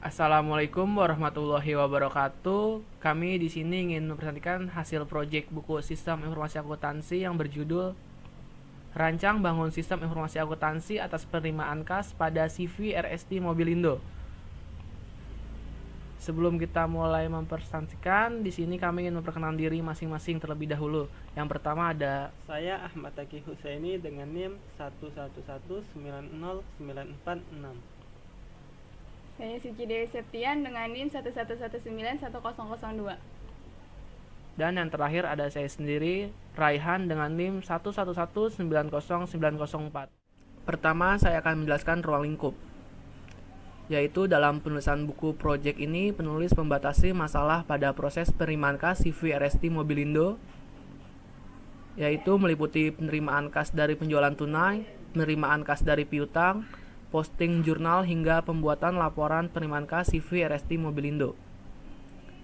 Assalamualaikum warahmatullahi wabarakatuh. Kami di sini ingin mempresentasikan hasil proyek buku Sistem Informasi Akuntansi yang berjudul Rancang Bangun Sistem Informasi Akuntansi atas penerimaan kas pada CV RST Mobilindo. Sebelum kita mulai mempresentasikan, di sini kami ingin memperkenalkan diri masing-masing terlebih dahulu. Yang pertama ada Saya Ahmad Taki Husaini dengan NIM 111909466. Saya Suci Dewi Septian dengan NIM 111910002. dan yang terakhir ada saya sendiri, Raihan dengan NIM 111909004. Pertama, saya akan menjelaskan ruang lingkup. Yaitu dalam penulisan buku proyek ini, penulis membatasi masalah pada proses penerimaan kas CV RST Mobilindo, yaitu meliputi penerimaan kas dari penjualan tunai, penerimaan kas dari piutang, posting jurnal hingga pembuatan laporan penerimaan kas CV RST Mobilindo.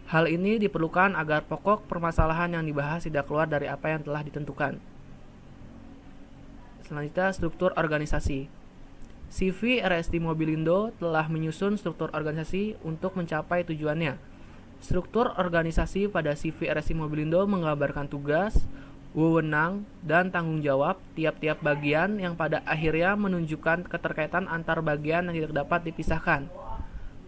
Hal ini diperlukan agar pokok permasalahan yang dibahas tidak keluar dari apa yang telah ditentukan. Selanjutnya, struktur organisasi. CV RST Mobilindo telah menyusun struktur organisasi untuk mencapai tujuannya. Struktur organisasi pada CV RST Mobilindo menggambarkan tugas, wewenang, dan tanggung jawab tiap-tiap bagian yang pada akhirnya menunjukkan keterkaitan antar bagian yang tidak dapat dipisahkan.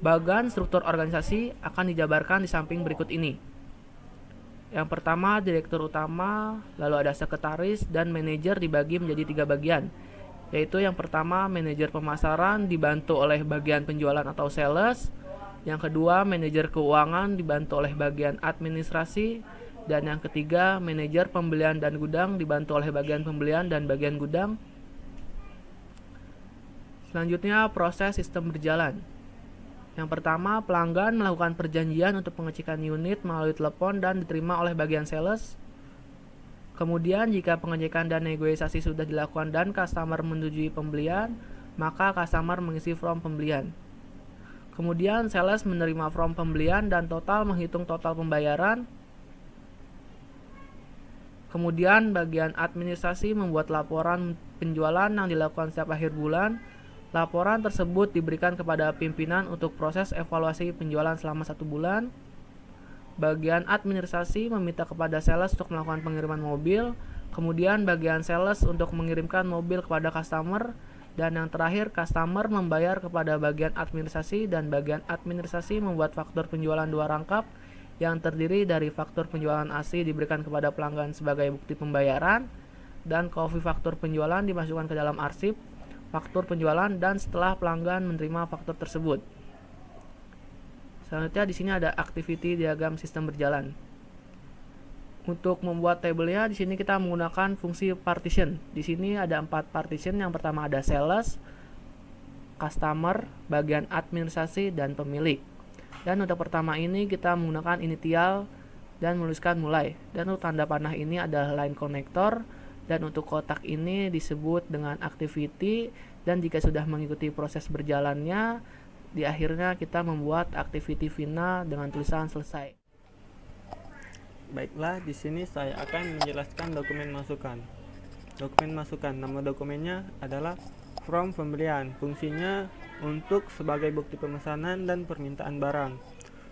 Bagan struktur organisasi akan dijabarkan di samping berikut ini. Yang pertama, direktur utama, lalu ada sekretaris, dan manajer dibagi menjadi 3 bagian. Yaitu yang pertama, manajer pemasaran dibantu oleh bagian penjualan atau sales. Yang kedua, manajer keuangan dibantu oleh bagian administrasi. Dan yang ketiga, manajer pembelian dan gudang dibantu oleh bagian pembelian dan bagian gudang. Selanjutnya, proses sistem berjalan. Yang pertama, pelanggan melakukan perjanjian untuk pengecekan unit melalui telepon dan diterima oleh bagian sales. Kemudian, jika pengecekan dan negosiasi sudah dilakukan dan customer menyetujui pembelian, maka customer mengisi form pembelian. Kemudian, sales menerima form pembelian dan total menghitung total pembayaran. Kemudian, bagian administrasi membuat laporan penjualan yang dilakukan setiap akhir bulan. Laporan tersebut diberikan kepada pimpinan untuk proses evaluasi penjualan selama 1 bulan. Bagian administrasi meminta kepada sales untuk melakukan pengiriman mobil. Kemudian bagian sales untuk mengirimkan mobil kepada customer. Dan yang terakhir, customer membayar kepada bagian administrasi, dan bagian administrasi membuat faktur penjualan 2 rangkap yang terdiri dari faktur penjualan asli diberikan kepada pelanggan sebagai bukti pembayaran, dan kopi faktur penjualan dimasukkan ke dalam arsip faktur penjualan dan setelah pelanggan menerima faktur tersebut. Selanjutnya di sini ada activity diagram sistem berjalan. Untuk membuat tabelnya di sini kita menggunakan fungsi partition. Di sini ada 4 partition. Yang pertama ada sales, customer, bagian administrasi, dan pemilik. Dan untuk pertama ini kita menggunakan initial dan menuliskan mulai. Dan untuk tanda panah ini adalah line connector. Dan untuk kotak ini disebut dengan activity, dan jika sudah mengikuti proses berjalannya, di akhirnya kita membuat activity final dengan tulisan selesai. Baiklah, di sini saya akan menjelaskan dokumen masukan. Dokumen masukan, nama dokumennya adalah form pembelian. Fungsinya untuk sebagai bukti pemesanan dan permintaan barang.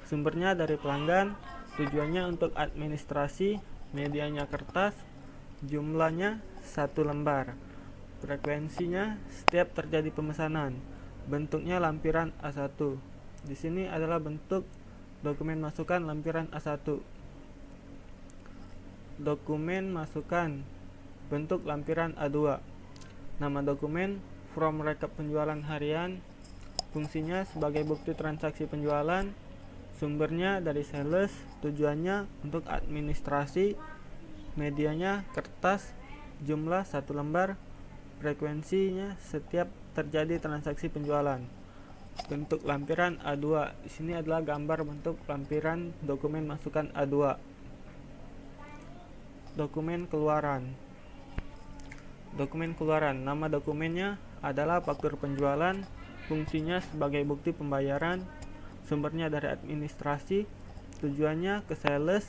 Sumbernya dari pelanggan, tujuannya untuk administrasi, medianya kertas, jumlahnya 1 lembar. Frekuensinya setiap terjadi pemesanan. Bentuknya lampiran A1. Di sini adalah bentuk dokumen masukan lampiran A1. Dokumen masukan bentuk lampiran A2. Nama dokumen from rekap penjualan harian. Fungsinya sebagai bukti transaksi penjualan. Sumbernya dari sales, tujuannya untuk administrasi, medianya kertas, jumlah 1 lembar, frekuensinya setiap terjadi transaksi penjualan. Bentuk lampiran A2. Di sini adalah gambar bentuk lampiran dokumen masukan A2. Dokumen keluaran. Dokumen keluaran, nama dokumennya adalah faktur penjualan. Fungsinya sebagai bukti pembayaran. Sumbernya dari administrasi, tujuannya ke sales,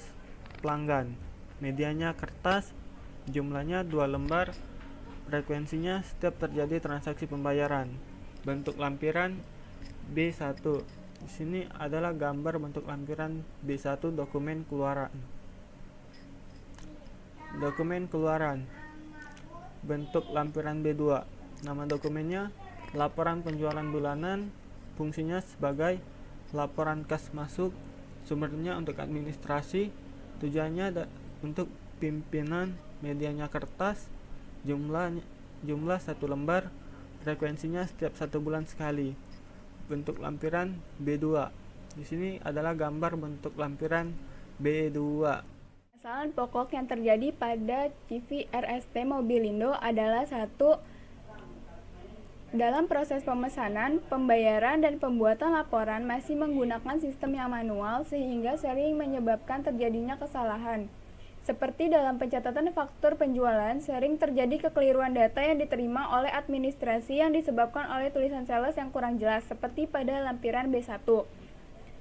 pelanggan. Medianya kertas, jumlahnya 2 lembar, frekuensinya setiap terjadi transaksi pembayaran. Bentuk lampiran B1. Di sini adalah gambar bentuk lampiran B1 dokumen keluaran. Dokumen keluaran. Bentuk lampiran B2. Nama dokumennya laporan penjualan bulanan, fungsinya sebagai laporan kas masuk, sumbernya untuk administrasi, tujuannya untuk pimpinan, medianya kertas, jumlah 1 lembar, frekuensinya setiap 1 bulan sekali. Bentuk lampiran B2. Di sini adalah gambar bentuk lampiran B2. Permasalahan pokok yang terjadi pada CV RST Mobilindo adalah satu, dalam proses pemesanan, pembayaran, dan pembuatan laporan masih menggunakan sistem yang manual sehingga sering menyebabkan terjadinya kesalahan. Seperti dalam pencatatan faktur penjualan, sering terjadi kekeliruan data yang diterima oleh administrasi yang disebabkan oleh tulisan sales yang kurang jelas, seperti pada lampiran B1.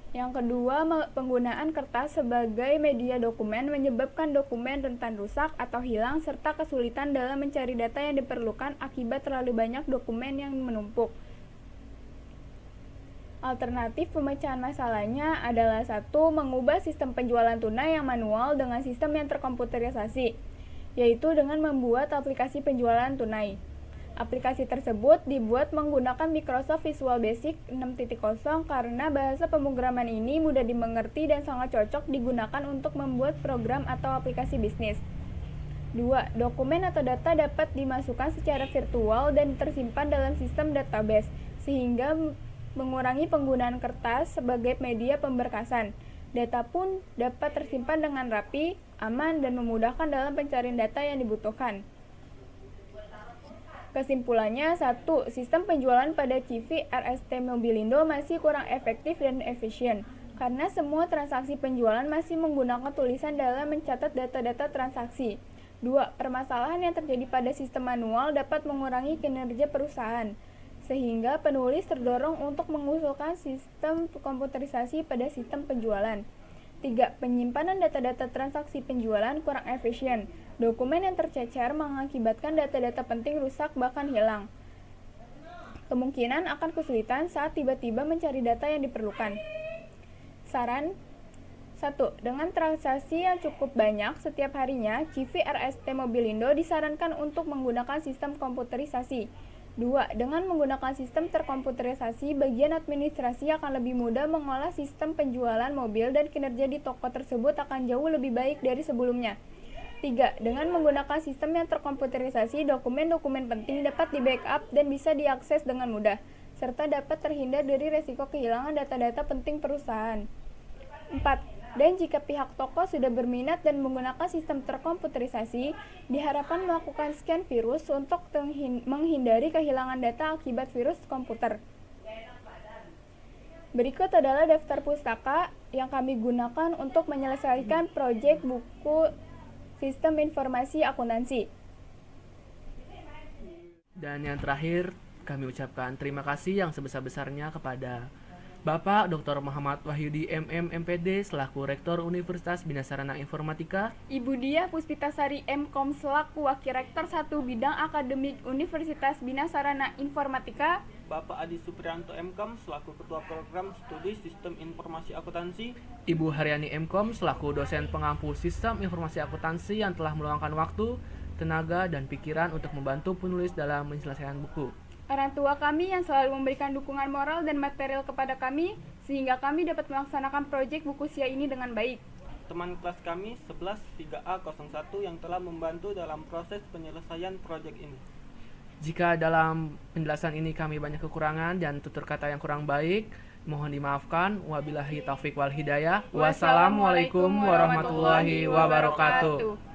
Yang kedua, penggunaan kertas sebagai media dokumen menyebabkan dokumen rentan rusak atau hilang serta kesulitan dalam mencari data yang diperlukan akibat terlalu banyak dokumen yang menumpuk. Alternatif pemecahan masalahnya adalah satu, mengubah sistem penjualan tunai yang manual dengan sistem yang terkomputerisasi, yaitu dengan membuat aplikasi penjualan tunai. Aplikasi tersebut dibuat menggunakan Microsoft Visual Basic 6.0 karena bahasa pemrograman ini mudah dimengerti dan sangat cocok digunakan untuk membuat program atau aplikasi bisnis. 2. Dokumen atau data dapat dimasukkan secara virtual dan tersimpan dalam sistem database, sehingga mengurangi penggunaan kertas sebagai media pemberkasan. Data pun dapat tersimpan dengan rapi, aman, dan memudahkan dalam pencarian data yang dibutuhkan. Kesimpulannya, 1. Sistem penjualan pada CV RST Mobilindo masih kurang efektif dan efisien, karena semua transaksi penjualan masih menggunakan tulisan dalam mencatat data-data transaksi. 2. Permasalahan yang terjadi pada sistem manual dapat mengurangi kinerja perusahaan, sehingga penulis terdorong untuk mengusulkan sistem komputerisasi pada sistem penjualan. 3. Penyimpanan data-data transaksi penjualan kurang efisien. Dokumen yang tercecer mengakibatkan data-data penting rusak bahkan hilang. Kemungkinan akan kesulitan saat tiba-tiba mencari data yang diperlukan. Saran 1. Dengan transaksi yang cukup banyak setiap harinya, CV RST Mobilindo disarankan untuk menggunakan sistem komputerisasi. 2. Dengan menggunakan sistem terkomputerisasi, bagian administrasi akan lebih mudah mengolah sistem penjualan mobil dan kinerja di toko tersebut akan jauh lebih baik dari sebelumnya. 3. Dengan menggunakan sistem yang terkomputerisasi, dokumen-dokumen penting dapat di-backup dan bisa diakses dengan mudah, serta dapat terhindar dari resiko kehilangan data-data penting perusahaan. 4. Dan jika pihak toko sudah berminat dan menggunakan sistem terkomputerisasi, diharapkan melakukan scan virus untuk menghindari kehilangan data akibat virus komputer. Berikut adalah daftar pustaka yang kami gunakan untuk menyelesaikan proyek buku Sistem Informasi Akuntansi. Dan yang terakhir, kami ucapkan terima kasih yang sebesar-besarnya kepada Bapak Dr. Muhammad Wahyudi MM MPD selaku Rektor Universitas Bina Sarana Informatika, Ibu Diah Puspitasari MKom selaku Wakil Rektor 1 Bidang Akademik Universitas Bina Sarana Informatika, Bapak Adi Supriyanto MKom selaku Ketua Program Studi Sistem Informasi Akuntansi, Ibu Haryani MKom selaku dosen pengampu Sistem Informasi Akuntansi yang telah meluangkan waktu, tenaga, dan pikiran untuk membantu penulis dalam menyelesaikan buku. orang tua kami yang selalu memberikan dukungan moral dan material kepada kami, sehingga kami dapat melaksanakan proyek buku SIA ini dengan baik. teman kelas kami 11-3A01 yang telah membantu dalam proses penyelesaian proyek ini. Jika dalam penjelasan ini kami banyak kekurangan dan tutur kata yang kurang baik, mohon dimaafkan. Wabillahi taufiq wal hidayah. Wassalamualaikum warahmatullahi wabarakatuh.